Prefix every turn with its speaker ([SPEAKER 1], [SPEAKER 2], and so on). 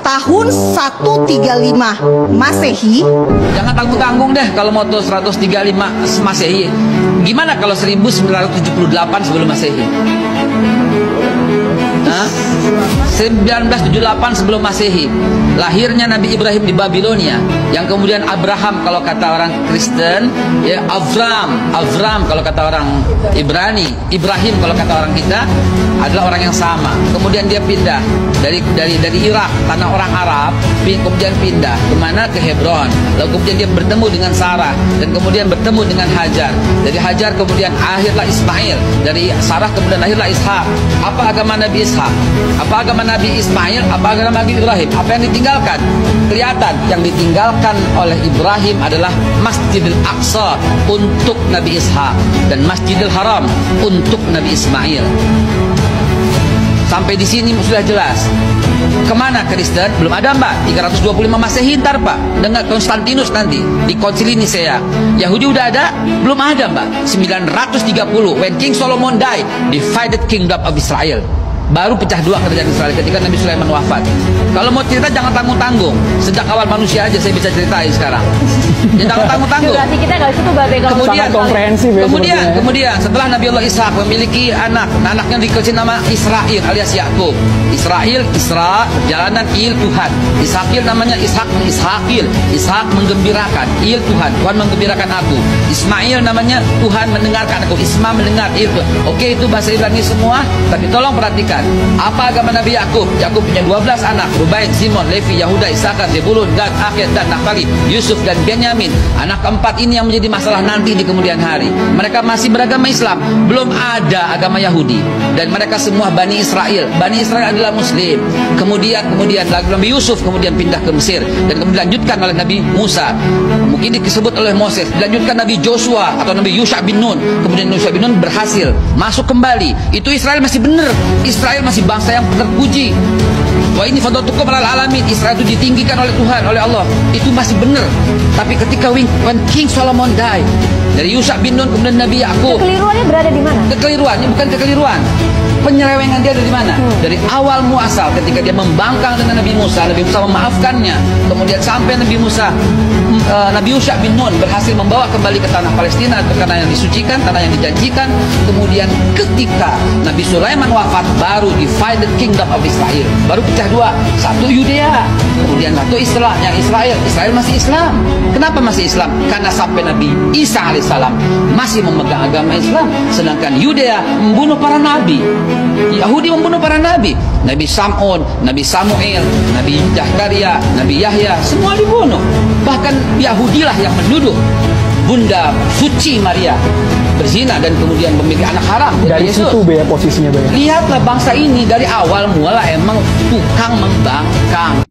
[SPEAKER 1] tahun 135 Masehi.
[SPEAKER 2] Jangan tanggung-tanggung deh kalau mau 135 Masehi. Gimana kalau 1978 sebelum Masehi? 1978 sebelum Masehi, lahirnya Nabi Ibrahim di Babilonia, yang kemudian Abraham kalau kata orang Kristen, ya Avram kalau kata orang Ibrani, Ibrahim kalau kata orang kita, adalah orang yang sama. Kemudian dia pindah dari Irak, tanah orang Arab, kemudian pindah kemana? Ke Hebron. Lalu kemudian dia bertemu dengan Sarah, dan kemudian bertemu dengan Hajar. Dari Hajar kemudian akhirlah Ismail, dari Sarah kemudian lahirlah Ishak. Apa agama Nabi Ishak? Apa agama Nabi Ismail? Apa agama Nabi Ibrahim? Apa yang ditinggalkan? Kelihatan yang ditinggalkan oleh Ibrahim adalah Masjidil Aqsa untuk Nabi Ishak, dan Masjidil Haram untuk Nabi Ismail. Sampai di sini sudah jelas. Kemana Kristen? Belum ada, Mbak. 325 Masehi ntar, Pak, dengan Konstantinus nanti di Konsili Nisea. Yahudi udah ada? Belum ada, Mbak. 930 when King Solomon died, divided kingdom of Israel. Baru pecah dua kerajaan Israel ketika Nabi Sulaiman wafat. Kalau mau cerita jangan tanggung-tanggung. Sejak awal manusia aja saya bisa ceritain sekarang. Jangan tanggung-tanggung.
[SPEAKER 3] Berarti kita nggak cukup babe kalau
[SPEAKER 2] kemudian
[SPEAKER 4] komprehensif ya,
[SPEAKER 2] kemudian setelah Nabi Allah Ishak memiliki anaknya dikasih nama Israel alias Yakub. Israel, Isra, perjalanan il Tuhan. Ishakil namanya Ishak menggembirakan, il Tuhan menggembirakan aku. Ismail namanya Tuhan mendengarkan aku. Isma mendengar, il Tuhan. Oke, itu bahasa Ibrani semua, tapi tolong perhatikan. Apa agama Nabi Yakub? Yakub punya 12 anak, Rubain, Simon, Levi, Yahuda, Isakar, Zebulun, Gad, Akhir, dan Naftali, Yusuf, dan Benyamin. Anak keempat ini yang menjadi masalah nanti di kemudian hari. Mereka masih beragama Islam, belum ada agama Yahudi, dan mereka semua Bani Israel. Bani Israel adalah Muslim. Kemudian Nabi Yusuf kemudian pindah ke Mesir, dan kemudian dilanjutkan oleh Nabi Musa. Mungkin disebut oleh Moses, dilanjutkan Nabi Joshua atau Nabi Yusha bin Nun. Kemudian Yusha bin Nun berhasil masuk kembali. Itu Israel masih benar. Israel masih bangsa yang terpuji. Wah, ini fadatukum alal alamin. Israel itu ditinggikan oleh Tuhan, oleh Allah. Itu masih benar. Tapi ketika when King Solomon died, dari Yusha bin Nun kemudian Nabi Yakub.
[SPEAKER 3] Kekeliruannya berada di mana?
[SPEAKER 2] Kekeliruannya bukan kekeliruan. Penyelewengan dia dari mana? Dari awal muasal ketika dia membangkang dengan Nabi Musa memaafkannya. Kemudian sampai Nabi Yusha bin Nun berhasil membawa kembali ke tanah Palestina, ke tanah yang disucikan, tanah yang dijanjikan. Kemudian ketika Nabi Sulaiman wafat, baru divided kingdom of Israel. Baru pecah dua. Satu Yudea, kemudian satu yang Israel. Israel masih Islam. Kenapa masih Islam? Karena sampai Nabi Isa alaihissalam masih memegang agama Islam, sedangkan Yudea membunuh para nabi. Yahudi membunuh para nabi. Nabi Sam'un, Nabi Samuel, Nabi Zakaria, Nabi Yahya, semua dibunuh. Bahkan Yahudilah yang menuduh Bunda Suci Maria berzina dan kemudian memiliki anak haram.
[SPEAKER 4] Dari
[SPEAKER 2] Yesus.
[SPEAKER 4] situ ya posisinya.
[SPEAKER 2] Lihatlah bangsa ini dari awal mula emang tukang membangkang.